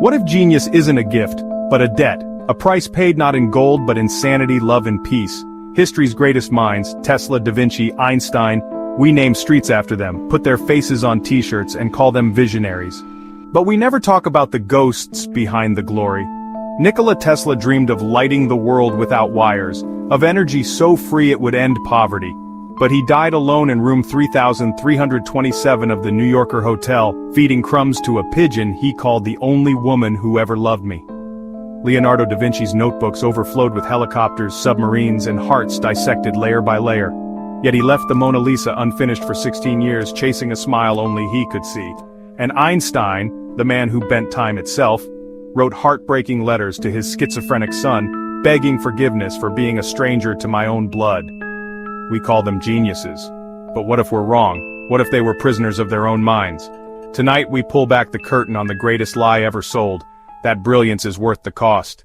What if genius isn't a gift, but a debt? A price paid not in gold but in sanity, love and peace. History's greatest minds, Tesla, Da Vinci, Einstein, we name streets after them, put their faces on t-shirts and call them visionaries. But we never talk about the ghosts behind the glory. Nikola Tesla dreamed of lighting the world without wires, of energy so free it would end poverty. But he died alone in room 3327 of the New Yorker hotel, feeding crumbs to a pigeon he called the only woman who ever loved me. Leonardo da Vinci's notebooks overflowed with helicopters, submarines, and hearts dissected layer by layer. Yet he left the Mona Lisa unfinished for 16 years, chasing a smile only he could see. And Einstein, the man who bent time itself, wrote heartbreaking letters to his schizophrenic son, begging forgiveness for being a stranger to my own blood. We call them geniuses. But what if we're wrong? What if they were prisoners of their own minds? Tonight we pull back the curtain on the greatest lie ever sold. That brilliance is worth the cost.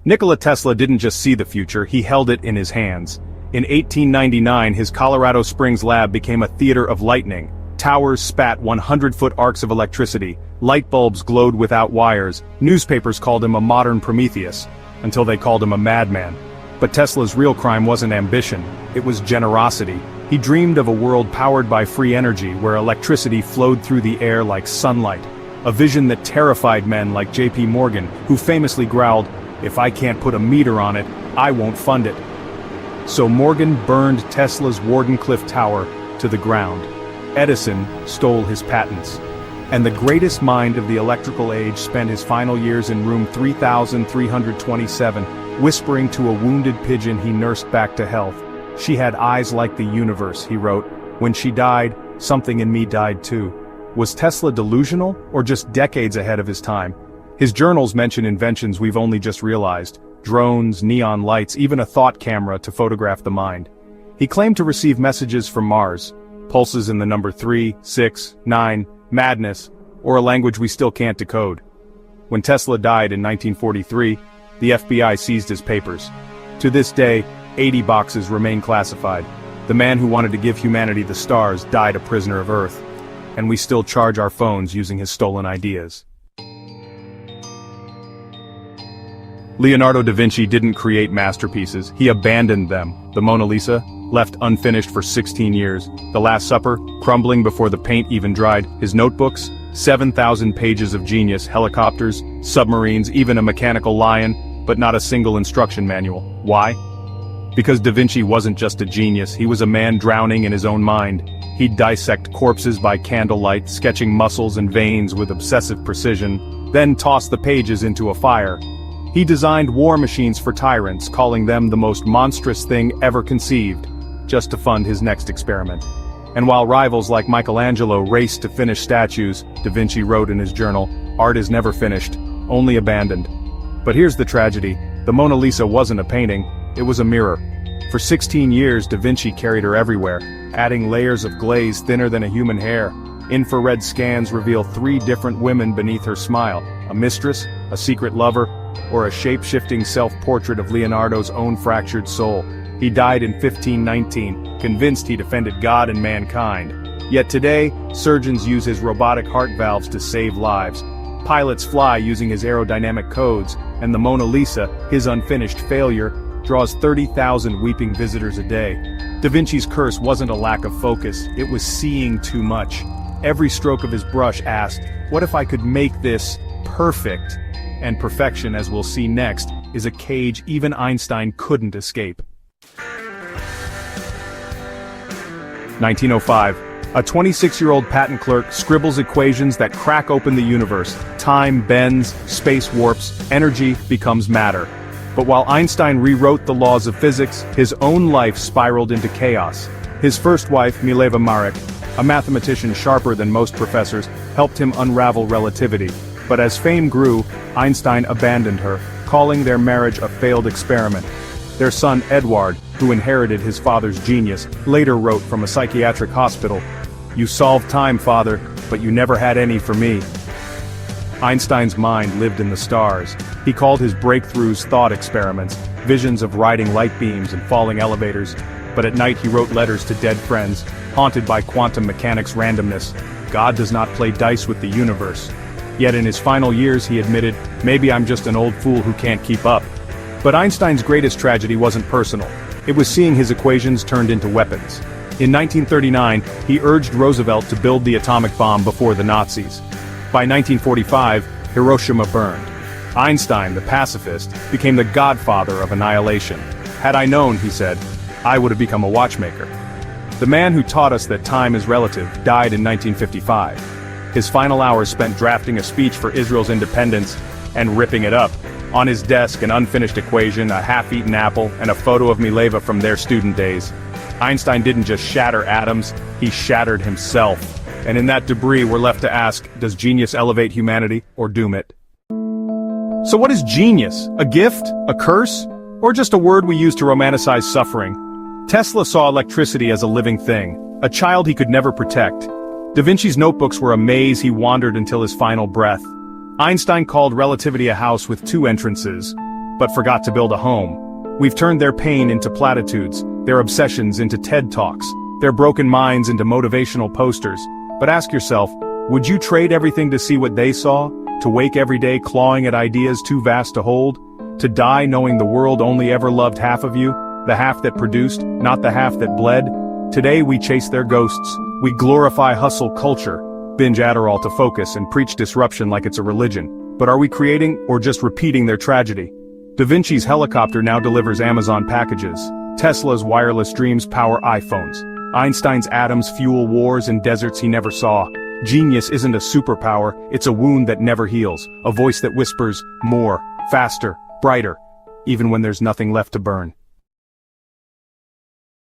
Nikola Tesla didn't just see the future, he held it in his hands. In 1899, his Colorado Springs lab became a theater of lightning. Towers spat 100-foot arcs of electricity, light bulbs glowed without wires, newspapers called him a modern Prometheus, until they called him a madman. But Tesla's real crime wasn't ambition, it was generosity. He dreamed of a world powered by free energy where electricity flowed through the air like sunlight, a vision that terrified men like J.P. Morgan, who famously growled, "If I can't put a meter on it, I won't fund it." So Morgan burned Tesla's Wardenclyffe Tower to the ground. Edison stole his patents. And the greatest mind of the electrical age spent his final years in room 3327, whispering to a wounded pigeon he nursed back to health. "She had eyes like the universe," he wrote. "When she died, something in me died too." Was Tesla delusional, or just decades ahead of his time? His journals mention inventions we've only just realized: drones, neon lights, even a thought camera to photograph the mind. He claimed to receive messages from Mars, pulses in the number 3, 6, 9, madness, or a language we still can't decode. When Tesla died in 1943, the FBI seized his papers. To this day, 80 boxes remain classified. The man who wanted to give humanity the stars died a prisoner of Earth. And we still charge our phones using his stolen ideas. Leonardo da Vinci didn't create masterpieces, he abandoned them. The Mona Lisa, left unfinished for 16 years. The Last Supper, crumbling before the paint even dried. His notebooks, 7,000 pages of genius, helicopters, submarines, even a mechanical lion, but not a single instruction manual. Why? Because Da Vinci wasn't just a genius, he was a man drowning in his own mind. He'd dissect corpses by candlelight, sketching muscles and veins with obsessive precision, then toss the pages into a fire. He designed war machines for tyrants, calling them the most monstrous thing ever conceived, just to fund his next experiment. And while rivals like Michelangelo raced to finish statues, Da Vinci wrote in his journal, "Art is never finished, only abandoned." But here's the tragedy: the Mona Lisa wasn't a painting, it was a mirror. For 16 years Da Vinci carried her everywhere, adding layers of glaze thinner than a human hair. Infrared scans reveal 3 different women beneath her smile: a mistress, a secret lover, or a shape-shifting self-portrait of Leonardo's own fractured soul. He died in 1519, convinced he defended God and mankind. Yet today, surgeons use his robotic heart valves to save lives. Pilots fly using his aerodynamic codes, and the Mona Lisa, his unfinished failure, draws 30,000 weeping visitors a day. Da Vinci's curse wasn't a lack of focus, it was seeing too much. Every stroke of his brush asked, what if I could make this perfect? And perfection, as we'll see next, is a cage even Einstein couldn't escape. 1905. A 26-year-old patent clerk scribbles equations that crack open the universe. Time bends, space warps, energy becomes matter. But while Einstein rewrote the laws of physics, his own life spiraled into chaos. His first wife, Mileva Maric, a mathematician sharper than most professors, helped him unravel relativity. But as fame grew, Einstein abandoned her, calling their marriage a failed experiment. Their son Edward, who inherited his father's genius, later wrote from a psychiatric hospital, "You solved time, father, but you never had any for me." Einstein's mind lived in the stars. He called his breakthroughs thought experiments, visions of riding light beams and falling elevators. But at night he wrote letters to dead friends, haunted by quantum mechanics randomness. God does not play dice with the universe. Yet in his final years he admitted, maybe I'm just an old fool who can't keep up. But Einstein's greatest tragedy wasn't personal. It was seeing his equations turned into weapons. In 1939, he urged Roosevelt to build the atomic bomb before the Nazis. By 1945, Hiroshima burned. Einstein, the pacifist, became the godfather of annihilation. Had I known, he said, I would have become a watchmaker. The man who taught us that time is relative died in 1955. His final hours spent drafting a speech for Israel's independence and ripping it up. On his desk, an unfinished equation, a half-eaten apple, and a photo of Mileva from their student days. Einstein didn't just shatter atoms, he shattered himself. And in that debris we're left to ask, does genius elevate humanity or doom it? So what is genius? A gift? A curse? Or just a word we use to romanticize suffering? Tesla saw electricity as a living thing, a child he could never protect. Da Vinci's notebooks were a maze he wandered until his final breath. Einstein called relativity a house with two entrances, but forgot to build a home. We've turned their pain into platitudes, their obsessions into TED Talks, their broken minds into motivational posters. But ask yourself, would you trade everything to see what they saw? To wake every day clawing at ideas too vast to hold? To die knowing the world only ever loved half of you? The half that produced, not the half that bled? Today we chase their ghosts. We glorify hustle culture, binge Adderall to focus and preach disruption like it's a religion. But are we creating, or just repeating their tragedy? Da Vinci's helicopter now delivers Amazon packages. Tesla's wireless dreams power iPhones. Einstein's atoms fuel wars in deserts he never saw. Genius isn't a superpower, it's a wound that never heals, a voice that whispers, more, faster, brighter, even when there's nothing left to burn.